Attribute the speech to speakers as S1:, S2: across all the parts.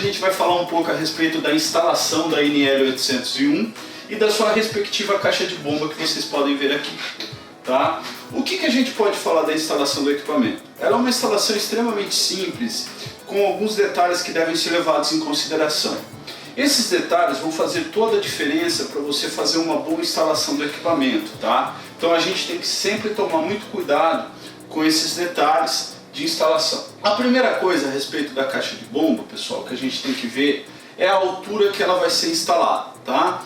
S1: gente vai falar um pouco a respeito da instalação da NL801 e da sua respectiva caixa de bomba que vocês podem ver aqui. Tá? O que a gente pode falar da instalação do equipamento? Ela é uma instalação extremamente simples, com alguns detalhes que devem ser levados em consideração. Esses detalhes vão fazer toda a diferença para você fazer uma boa instalação do equipamento, tá? Então a gente tem que sempre tomar muito cuidado com esses detalhes de instalação. A primeira coisa a respeito da caixa de bomba, pessoal, que a gente tem que ver é a altura que ela vai ser instalada, tá?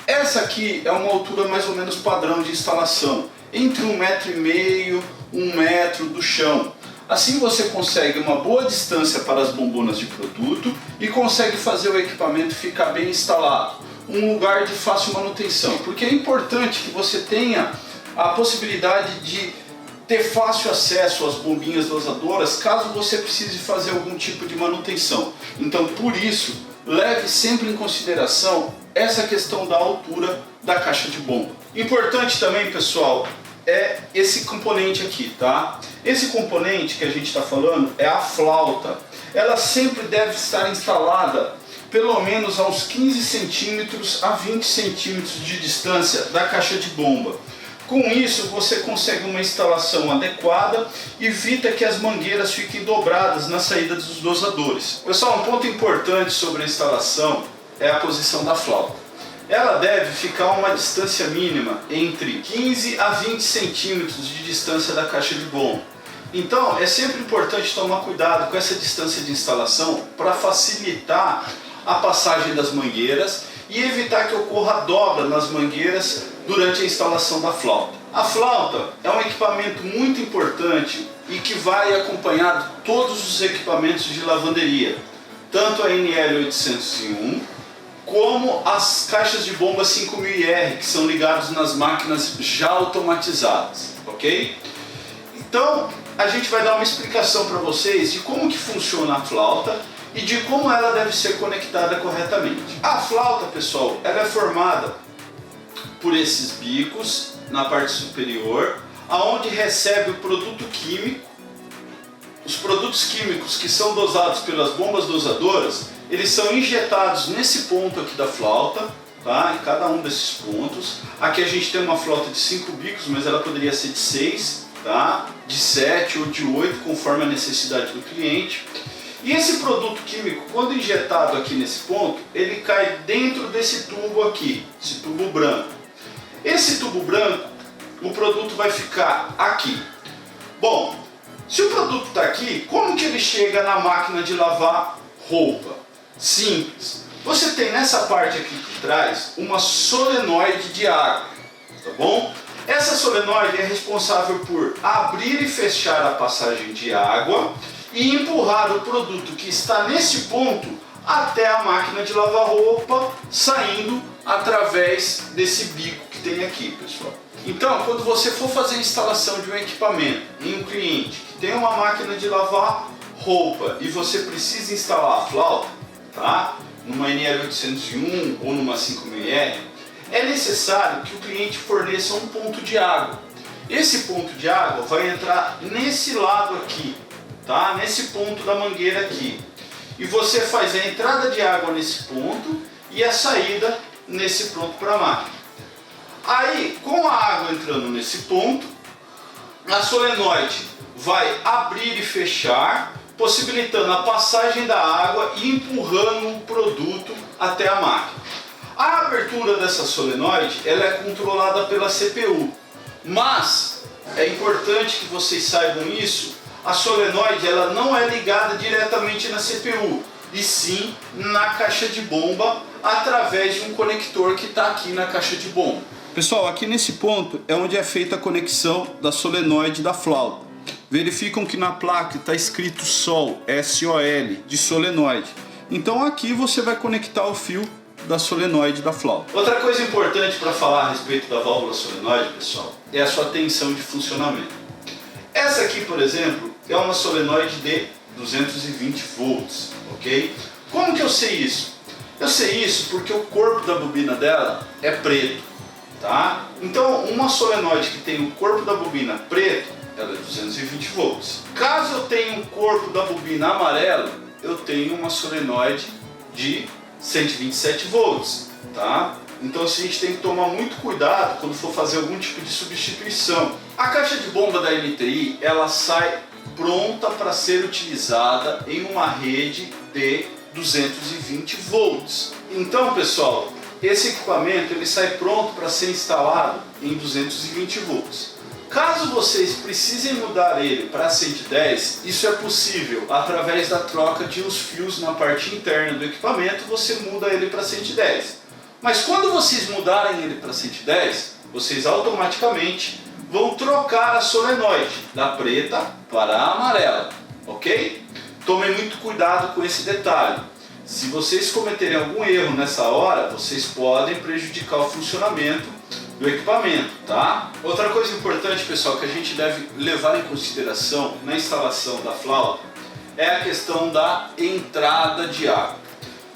S1: Essa aqui é uma altura mais ou menos padrão de instalação, entre 1,5 m, 1 metro do chão. Assim você consegue uma boa distância para as bombonas de produto e consegue fazer o equipamento ficar bem instalado. Um lugar de fácil manutenção, porque é importante que você tenha a possibilidade de ter fácil acesso às bombinhas dosadoras caso você precise fazer algum tipo de manutenção. Então, por isso, leve sempre em consideração essa questão da altura da caixa de bomba. Importante também, pessoal, é esse componente aqui, tá? Esse componente que a gente está falando é a flauta. Ela sempre deve estar instalada pelo menos a uns 15 centímetros a 20 centímetros de distância da caixa de bomba. Com isso você consegue uma instalação adequada e evita que as mangueiras fiquem dobradas na saída dos dosadores. Pessoal, um ponto importante sobre a instalação é a posição da flauta. Ela deve ficar a uma distância mínima entre 15 a 20 centímetros de distância da caixa de bomba. Então é sempre importante tomar cuidado com essa distância de instalação para facilitar a passagem das mangueiras e evitar que ocorra dobra nas mangueiras durante a instalação da flauta. A flauta é um equipamento muito importante e que vai acompanhar todos os equipamentos de lavanderia, tanto a NL801 como as caixas de bomba 5000R, que são ligadas nas máquinas já automatizadas, ok? Então a gente vai dar uma explicação para vocês de como que funciona a flauta e de como ela deve ser conectada corretamente. A flauta, pessoal, ela é formada por esses bicos na parte superior, aonde recebe o produto químico. Os produtos químicos que são dosados pelas bombas dosadoras, eles são injetados nesse ponto aqui da flauta, tá? Em cada um desses pontos. Aqui a gente tem uma flauta de 5 bicos, mas ela poderia ser de 6, tá? De 7 ou de 8, conforme a necessidade do cliente. E esse produto químico, quando injetado aqui nesse ponto, ele cai dentro desse tubo aqui, esse tubo branco. Esse tubo branco, o produto vai ficar aqui. Bom, se o produto está aqui, como que ele chega na máquina de lavar roupa? Simples. Você tem nessa parte aqui de trás uma solenoide de água, tá bom? Essa solenoide é responsável por abrir e fechar a passagem de água e empurrar o produto que está nesse ponto até a máquina de lavar roupa, saindo através desse bico que tem aqui, pessoal. Então, quando você for fazer a instalação de um equipamento em um cliente que tem uma máquina de lavar roupa e você precisa instalar a flauta, tá? Numa NL801 ou numa 5000R, é necessário que o cliente forneça um ponto de água. Esse ponto de água vai entrar nesse lado aqui, tá? Nesse ponto da mangueira aqui. E você faz a entrada de água nesse ponto e a saída nesse ponto para a máquina. Aí, com a água entrando nesse ponto, a solenoide vai abrir e fechar, possibilitando a passagem da água e empurrando o produto até a máquina. A abertura dessa solenoide ela é controlada pela CPU, mas é importante que vocês saibam isso, a solenoide ela não é ligada diretamente na CPU, e sim na caixa de bomba através de um conector que está aqui na caixa de bomba. Pessoal, aqui nesse ponto é onde é feita a conexão da solenoide da flauta. Verificam que na placa está escrito SOL, S-O-L, de solenoide. Então aqui você vai conectar o fio da solenoide da flauta. Outra coisa importante para falar a respeito da válvula solenoide, pessoal, é a sua tensão de funcionamento. Essa aqui, por exemplo, é uma solenoide de 220 volts, ok? Como que eu sei isso? Eu sei isso porque o corpo da bobina dela é preto, tá? Então, uma solenoide que tem o corpo da bobina preto, ela é 220 volts. Caso eu tenha um corpo da bobina amarelo, eu tenho uma solenoide de 127 volts, tá? Então a gente tem que tomar muito cuidado quando for fazer algum tipo de substituição. A caixa de bomba da NTI, ela sai pronta para ser utilizada em uma rede de 220 volts. Então, pessoal, esse equipamento ele sai pronto para ser instalado em 220 volts. Caso vocês precisem mudar ele para 110, isso é possível através da troca de uns fios na parte interna do equipamento. Você muda ele para 110. Mas quando vocês mudarem ele para 110, vocês automaticamente vão trocar a solenoide da preta para a amarela, ok? Tomem muito cuidado com esse detalhe. Se vocês cometerem algum erro nessa hora, vocês podem prejudicar o funcionamento do equipamento, tá? Outra coisa importante, pessoal, que a gente deve levar em consideração na instalação da flauta é a questão da entrada de água.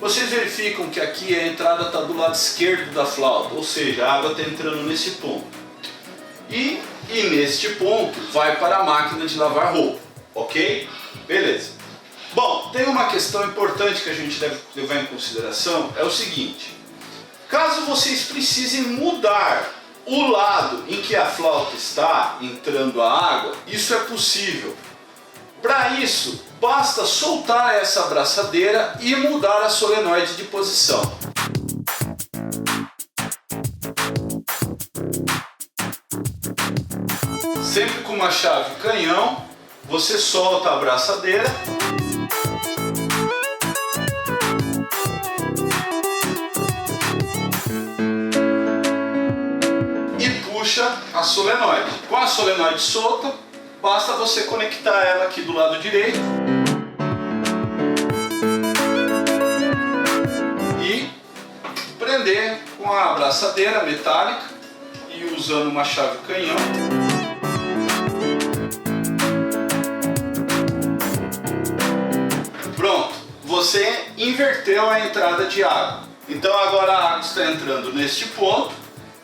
S1: Vocês verificam que aqui a entrada está do lado esquerdo da flauta, ou seja, a água está entrando nesse ponto. E neste ponto vai para a máquina de lavar roupa, ok? Beleza. Bom, tem uma questão importante que a gente deve levar em consideração, é o seguinte. Caso vocês precisem mudar o lado em que a flauta está entrando a água, isso é possível. Para isso, basta soltar essa abraçadeira e mudar a solenoide de posição. Sempre com uma chave canhão, você solta a abraçadeira e puxa a solenoide. Com a solenoide solta, basta você conectar ela aqui do lado direito e prender com a abraçadeira metálica e usando uma chave canhão. Pronto, você inverteu a entrada de água. Então agora a água está entrando neste ponto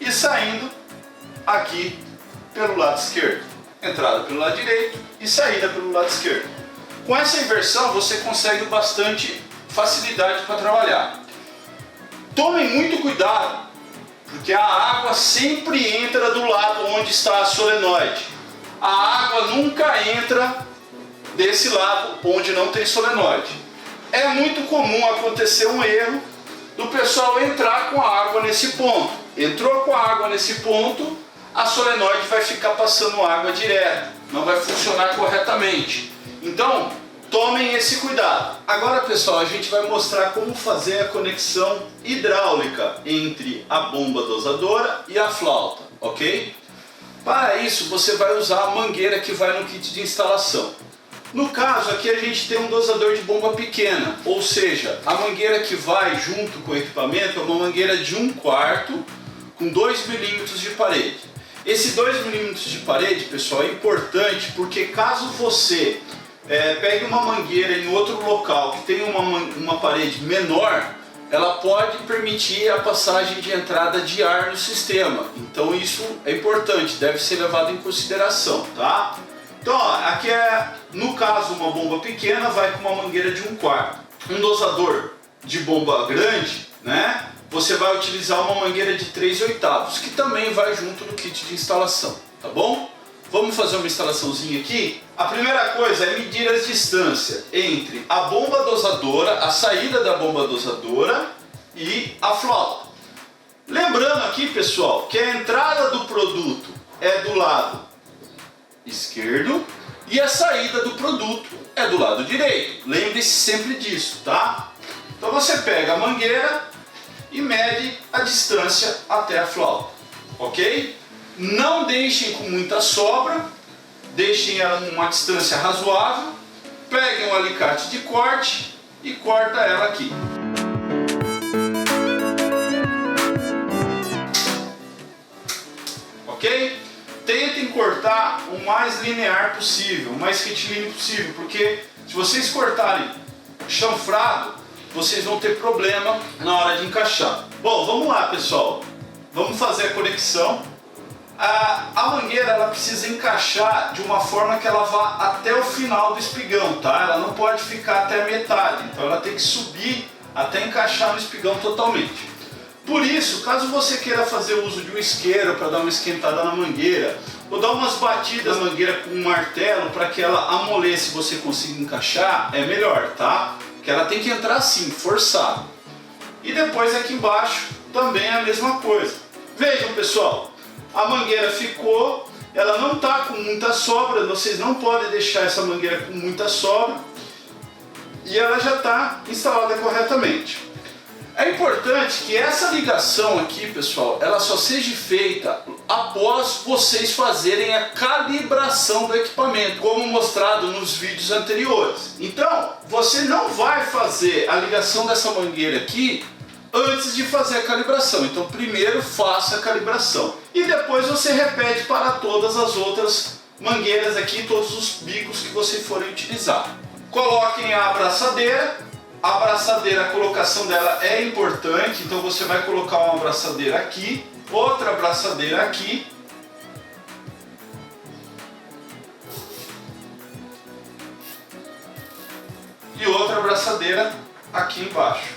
S1: e saindo aqui pelo lado esquerdo. Entrada pelo lado direito e saída pelo lado esquerdo. Com essa inversão você consegue bastante facilidade para trabalhar. Tomem muito cuidado, porque a água sempre entra do lado onde está a solenoide. A água nunca entra desse lado onde não tem solenoide. É muito comum acontecer um erro do pessoal entrar com a água nesse ponto. Entrou com a água nesse ponto, a solenoide vai ficar passando água direto, não vai funcionar corretamente. Então, tomem esse cuidado. Agora, pessoal, a gente vai mostrar como fazer a conexão hidráulica entre a bomba dosadora e a flauta, ok? Para isso, você vai usar a mangueira que vai no kit de instalação. No caso, aqui a gente tem um dosador de bomba pequena, ou seja, a mangueira que vai junto com o equipamento é uma mangueira de 1/4 com 2 milímetros de parede. Esse 2 milímetros de parede, pessoal, é importante porque caso você pegue uma mangueira em outro local que tem uma parede menor, ela pode permitir a passagem de entrada de ar no sistema. Então isso é importante, deve ser levado em consideração, tá? Então, ó, aqui no caso, uma bomba pequena vai com uma mangueira de 1/4. Um dosador de bomba grande, né? Você vai utilizar uma mangueira de 3/8, que também vai junto no kit de instalação, tá bom? Vamos fazer uma instalaçãozinha aqui? A primeira coisa é medir as distâncias entre a bomba dosadora, a saída da bomba dosadora e a flauta. Lembrando aqui, pessoal, que a entrada do produto é do lado esquerdo e a saída do produto é do lado direito. Lembre-se sempre disso, tá? Então você pega a mangueira e mede a distância até a flauta, ok? Não deixem com muita sobra, deixem ela numa distância razoável, peguem um alicate de corte e corta ela aqui. Ok? Tentem cortar o mais linear possível, o mais retilíneo possível, porque se vocês cortarem chanfrado, vocês vão ter problema na hora de encaixar. Bom, vamos lá, pessoal. Vamos fazer a conexão. A mangueira ela precisa encaixar de uma forma que ela vá até o final do espigão, tá? Ela não pode ficar até a metade, então ela tem que subir até encaixar no espigão totalmente. Por isso, caso você queira fazer uso de um isqueiro para dar uma esquentada na mangueira, ou dar umas batidas na mangueira com um martelo para que ela amoleça e você consiga encaixar, é melhor, tá? Porque ela tem que entrar assim, forçado. E depois aqui embaixo também é a mesma coisa. Vejam, pessoal, a mangueira ficou, ela não está com muita sobra, vocês não podem deixar essa mangueira com muita sobra, e ela já está instalada corretamente. É importante que essa ligação aqui, pessoal, ela só seja feita após vocês fazerem a calibração do equipamento, como mostrado nos vídeos anteriores. Então, você não vai fazer a ligação dessa mangueira aqui antes de fazer a calibração. Então, primeiro faça a calibração e depois você repete para todas as outras mangueiras aqui, todos os bicos que você forem utilizar. Coloquem a abraçadeira. A abraçadeira, a colocação dela é importante, então você vai colocar uma abraçadeira aqui, outra abraçadeira aqui, e outra abraçadeira aqui embaixo.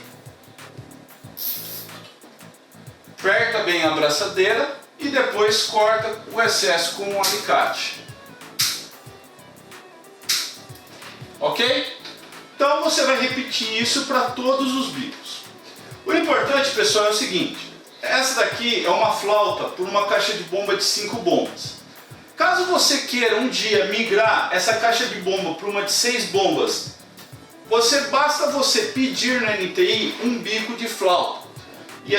S1: Aperta bem a abraçadeira e depois corta o excesso com um alicate. Ok? Então você vai repetir isso para todos os bicos. O importante, pessoal, é o seguinte: essa daqui é uma flauta por uma caixa de bomba de 5 bombas. Caso você queira um dia migrar essa caixa de bomba para uma de 6 bombas, basta você pedir na NTI um bico de flauta. E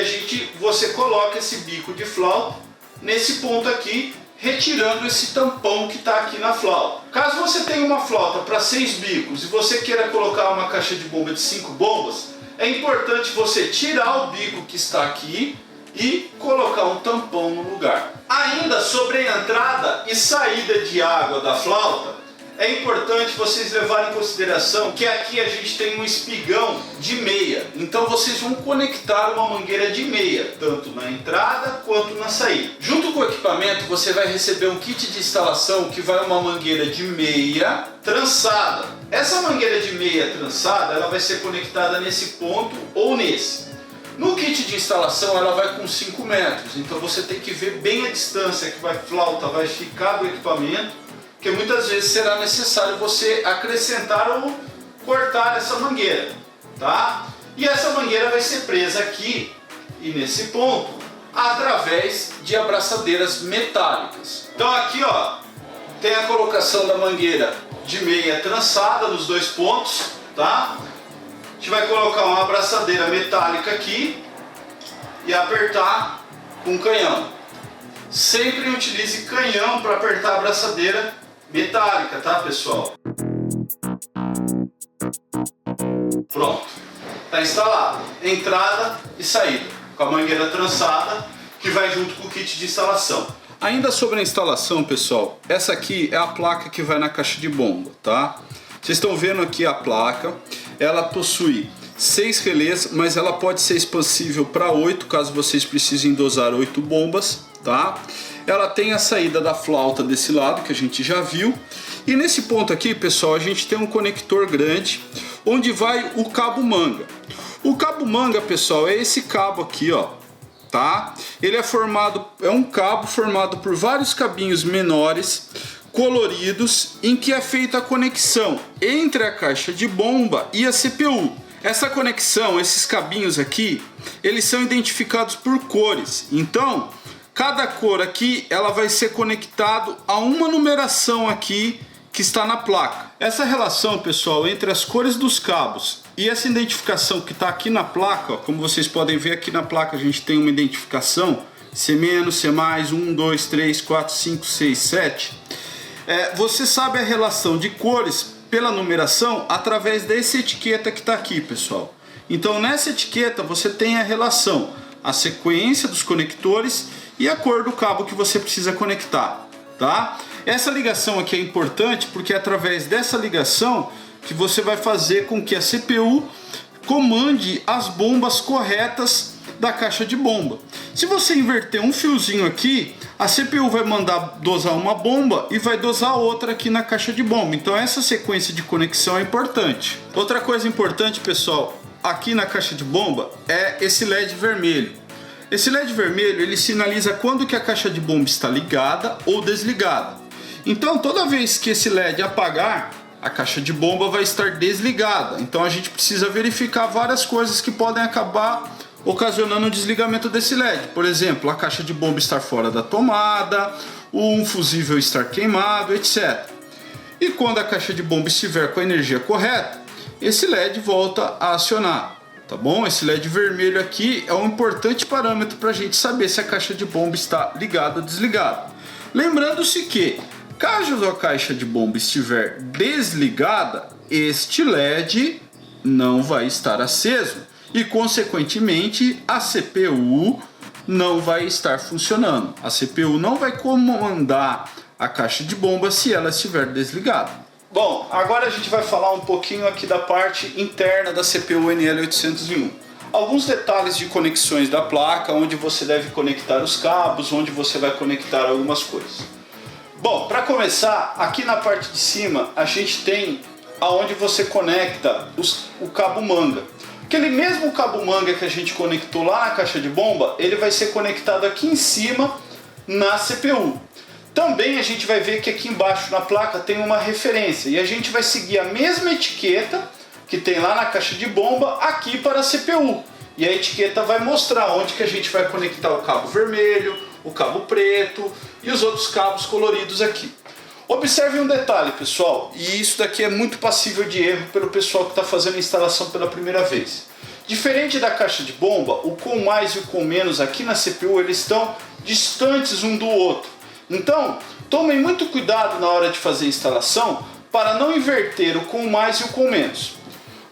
S1: você coloca esse bico de flauta nesse ponto aqui, retirando esse tampão que está aqui na flauta. Caso você tenha uma flauta para 6 bicos e você queira colocar uma caixa de bomba de 5 bombas, é importante você tirar o bico que está aqui e colocar um tampão no lugar. Ainda sobre a entrada e saída de água da flauta, é importante vocês levarem em consideração que aqui a gente tem um espigão de meia. Então vocês vão conectar uma mangueira de meia, tanto na entrada quanto na saída. Junto com o equipamento você vai receber um kit de instalação que vai uma mangueira de meia trançada. Essa mangueira de meia trançada, ela vai ser conectada nesse ponto ou nesse. No kit de instalação ela vai com 5 metros, então você tem que ver bem a distância que a flauta vai ficar do equipamento, porque muitas vezes será necessário você acrescentar ou cortar essa mangueira, tá? E essa mangueira vai ser presa aqui e nesse ponto através de abraçadeiras metálicas. Então aqui, ó, tem a colocação da mangueira de meia trançada nos 2 pontos, tá? A gente vai colocar uma abraçadeira metálica aqui e apertar com canhão. Sempre utilize canhão para apertar a abraçadeira metálica, tá, pessoal? Pronto, está instalado. Entrada e saída com a mangueira trançada que vai junto com o kit de instalação. Ainda sobre a instalação, pessoal, essa aqui é a placa que vai na caixa de bomba, tá? Vocês estão vendo aqui a placa, ela possui 6 relés, mas ela pode ser expansível para 8, caso vocês precisem dosar 8 bombas, tá? Ela tem a saída da flauta desse lado, que a gente já viu. E nesse ponto aqui, pessoal, a gente tem um conector grande, onde vai o cabo manga. O cabo manga, pessoal, é esse cabo aqui, ó, tá? Ele é um cabo formado por vários cabinhos menores, coloridos, em que é feita a conexão entre a caixa de bomba e a CPU. Essa conexão, esses cabinhos aqui, eles são identificados por cores. Então, cada cor aqui, ela vai ser conectado a uma numeração aqui que está na placa. Essa relação, pessoal, entre as cores dos cabos e essa identificação que está aqui na placa, ó, como vocês podem ver aqui na placa a gente tem uma identificação C-, C+, 1, 2, 3, 4, 5, 6, 7. Você sabe a relação de cores pela numeração através dessa etiqueta que está aqui, pessoal. Então nessa etiqueta você tem a relação, a sequência dos conectores e a cor do cabo que você precisa conectar, tá? Essa ligação aqui é importante porque é através dessa ligação que você vai fazer com que a CPU comande as bombas corretas da caixa de bomba. Se você inverter um fiozinho aqui, a CPU vai mandar dosar uma bomba e vai dosar outra aqui na caixa de bomba. Então essa sequência de conexão é importante. Outra coisa importante, pessoal, aqui na caixa de bomba é esse LED vermelho. Esse LED vermelho ele sinaliza quando que a caixa de bomba está ligada ou desligada. Então toda vez que esse LED apagar, a caixa de bomba vai estar desligada. Então a gente precisa verificar várias coisas que podem acabar ocasionando o desligamento desse LED. Por exemplo, a caixa de bomba estar fora da tomada, um fusível estar queimado, etc. E quando a caixa de bomba estiver com a energia correta, esse LED volta a acionar, tá bom? Esse LED vermelho aqui é um importante parâmetro para a gente saber se a caixa de bomba está ligada ou desligada. Lembrando-se que, caso a caixa de bomba estiver desligada, este LED não vai estar aceso e, consequentemente, a CPU não vai estar funcionando. A CPU não vai comandar a caixa de bomba se ela estiver desligada. Bom, agora a gente vai falar um pouquinho aqui da parte interna da CPU NL801. Alguns detalhes de conexões da placa, onde você deve conectar os cabos, onde você vai conectar algumas coisas. Bom, para começar, aqui na parte de cima a gente tem aonde você conecta o cabo manga. Aquele mesmo cabo manga que a gente conectou lá na caixa de bomba, ele vai ser conectado aqui em cima na CPU. Também a gente vai ver que aqui embaixo na placa tem uma referência e a gente vai seguir a mesma etiqueta que tem lá na caixa de bomba aqui para a CPU. E a etiqueta vai mostrar onde que a gente vai conectar o cabo vermelho, o cabo preto e os outros cabos coloridos aqui. Observe um detalhe, pessoal, e isso daqui é muito passível de erro pelo pessoal que está fazendo a instalação pela primeira vez. Diferente da caixa de bomba, o com mais e o com menos aqui na CPU eles estão distantes um do outro. Então, tomem muito cuidado na hora de fazer a instalação para não inverter o com mais e o com menos.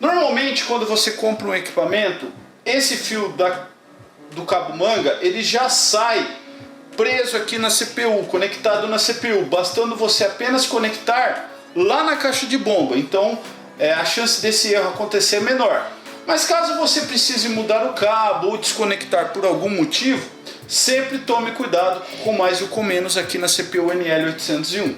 S1: Normalmente, quando você compra um equipamento, esse fio do cabo manga ele já sai preso aqui na CPU, conectado na CPU, bastando você apenas conectar lá na caixa de bomba. Então a chance desse erro acontecer é menor. Mas caso você precise mudar o cabo ou desconectar por algum motivo, sempre tome cuidado com mais e com menos aqui na CPU NL801.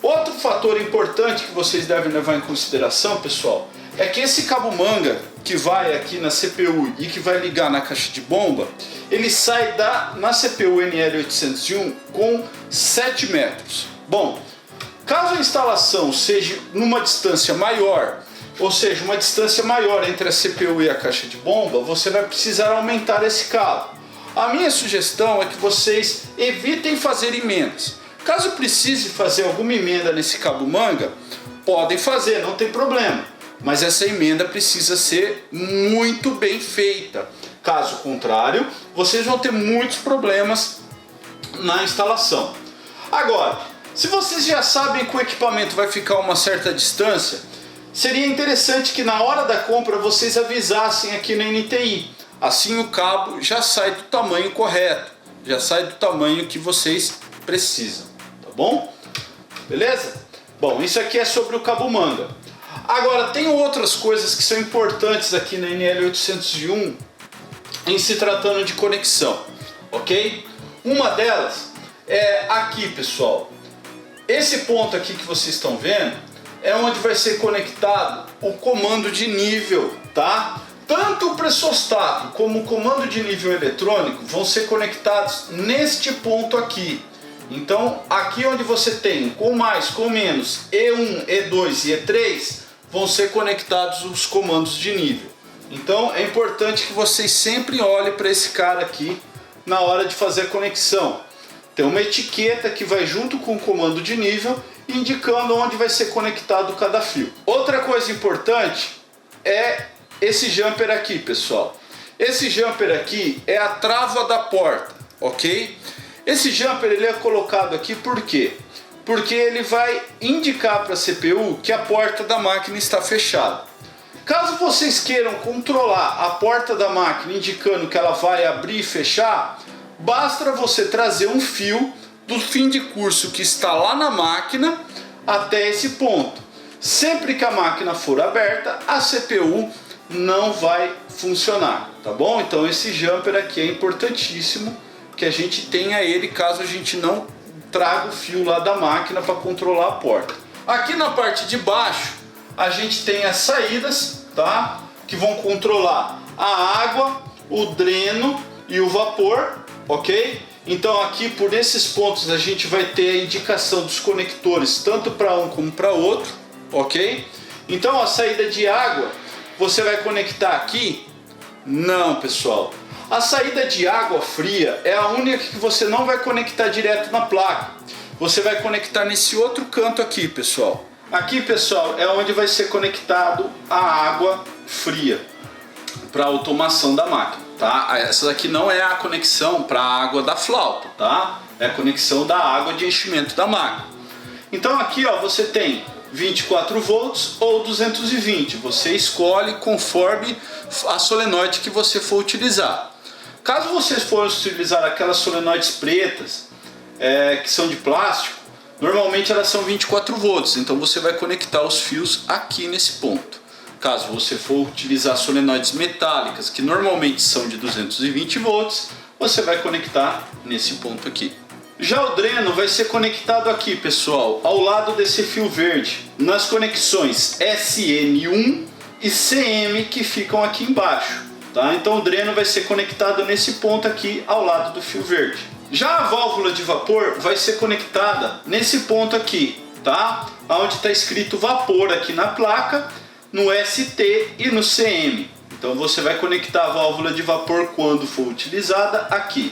S1: Outro fator importante que vocês devem levar em consideração, pessoal, é que esse cabo manga que vai aqui na CPU e que vai ligar na caixa de bomba, ele sai na CPU NL801 com 7 metros. Bom, caso a instalação seja numa distância maior, ou seja, uma distância maior entre a CPU e a caixa de bomba, você vai precisar aumentar esse cabo. A minha sugestão é que vocês evitem fazer emendas. Caso precise fazer alguma emenda nesse cabo manga, podem fazer, não tem problema. Mas essa emenda precisa ser muito bem feita. Caso contrário, vocês vão ter muitos problemas na instalação. Agora, se vocês já sabem que o equipamento vai ficar a uma certa distância, seria interessante que na hora da compra vocês avisassem aqui na NTI. Assim o cabo já sai do tamanho correto, já sai do tamanho que vocês precisam, tá bom? Beleza? Bom, isso aqui é sobre o cabo manga. Agora, tem outras coisas que são importantes aqui na NL801 em se tratando de conexão, ok? Uma delas é aqui, pessoal. Esse ponto aqui que vocês estão vendo é onde vai ser conectado o comando de nível, tá? Tanto o pressostato como o comando de nível eletrônico vão ser conectados neste ponto aqui. Então, aqui onde você tem com mais, com menos, E1, E2 e E3, vão ser conectados os comandos de nível. Então é importante que vocês sempre olhem para esse cara aqui na hora de fazer a conexão. Tem uma etiqueta que vai junto com o comando de nível indicando onde vai ser conectado cada fio. Outra coisa importante é esse jumper aqui, pessoal. Esse jumper aqui é a trava da porta, ok? Esse jumper ele é colocado aqui por quê? Porque ele vai indicar para a CPU que a porta da máquina está fechada. Caso vocês queiram controlar a porta da máquina indicando que ela vai abrir e fechar, basta você trazer um fio do fim de curso que está lá na máquina até esse ponto. Sempre que a máquina for aberta, a CPU não vai funcionar, tá bom? Então esse jumper aqui é importantíssimo que a gente tenha ele caso a gente não traga o fio lá da máquina para controlar a porta. Aqui na parte de baixo a gente tem as saídas, tá? que vão controlar a água, o dreno e o vapor, ok? Então aqui por esses pontos a gente vai ter a indicação dos conectores tanto para um como para outro, ok? Então a saída de água você vai conectar aqui? Não, pessoal. A saída de água fria é a única que você não vai conectar direto na placa. Você vai conectar nesse outro canto aqui, pessoal. Aqui, pessoal, é onde vai ser conectado a água fria para a automação da máquina, tá? Essa daqui não é a conexão para a água da flauta, tá? É a conexão da água de enchimento da máquina. Então aqui, ó, você tem 24 volts ou 220. Você escolhe conforme a solenoide que você for utilizar. Caso você for utilizar aquelas solenoides pretas, que são de plástico, normalmente elas são 24 volts, então você vai conectar os fios aqui nesse ponto. Caso você for utilizar solenoides metálicas, que normalmente são de 220 volts, você vai conectar nesse ponto aqui. Já o dreno vai ser conectado aqui, pessoal, ao lado desse fio verde, nas conexões SM1 e CM que ficam aqui embaixo. Tá? Então o dreno vai ser conectado nesse ponto aqui ao lado do fio verde. Já a válvula de vapor vai ser conectada nesse ponto aqui, tá? Onde está escrito vapor aqui na placa, no ST e no CM. Então você vai conectar a válvula de vapor quando for utilizada aqui.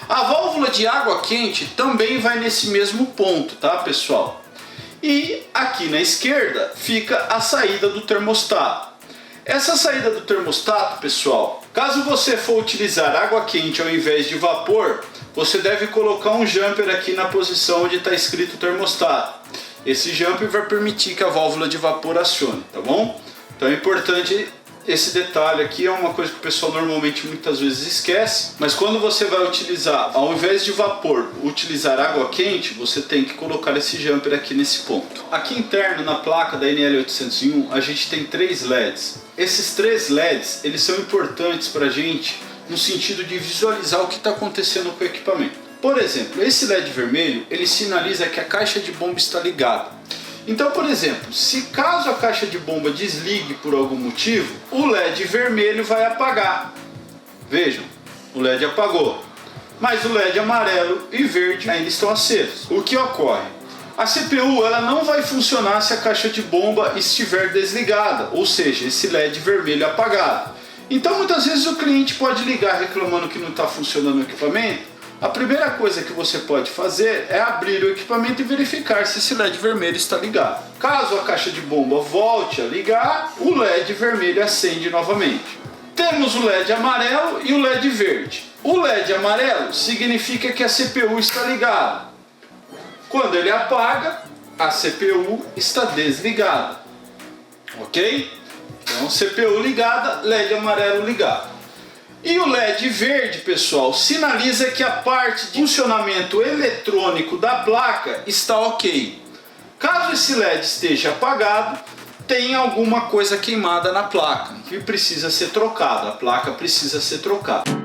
S1: A válvula de água quente também vai nesse mesmo ponto, tá, pessoal? E aqui na esquerda fica a saída do termostato. Essa saída do termostato, pessoal, caso você for utilizar água quente ao invés de vapor, você deve colocar um jumper aqui na posição onde está escrito termostato. Esse jumper vai permitir que a válvula de vapor acione, tá bom? Então é importante esse detalhe aqui, é uma coisa que o pessoal normalmente muitas vezes esquece, mas quando você vai utilizar, ao invés de vapor, utilizar água quente, você tem que colocar esse jumper aqui nesse ponto. Aqui interno na placa da NL801 a gente tem 3 LEDs. Esses 3 LEDs, eles são importantes para a gente no sentido de visualizar o que está acontecendo com o equipamento. Por exemplo, esse LED vermelho, ele sinaliza que a caixa de bomba está ligada. Então, por exemplo, se caso a caixa de bomba desligue por algum motivo, o LED vermelho vai apagar. Vejam, o LED apagou, mas o LED amarelo e verde ainda estão acesos. O que ocorre? A CPU ela não vai funcionar se a caixa de bomba estiver desligada, ou seja, esse LED vermelho apagado. Então muitas vezes o cliente pode ligar reclamando que não está funcionando o equipamento. A primeira coisa que você pode fazer é abrir o equipamento e verificar se esse LED vermelho está ligado. Caso a caixa de bomba volte a ligar, o LED vermelho acende novamente. Temos o LED amarelo e o LED verde. O LED amarelo significa que a CPU está ligada. Quando ele apaga, a CPU está desligada. Ok? Então, CPU ligada, LED amarelo ligado. E o LED verde, pessoal, sinaliza que a parte de funcionamento eletrônico da placa está ok. Caso esse LED esteja apagado, tem alguma coisa queimada na placa e precisa ser trocada. A placa precisa ser trocada.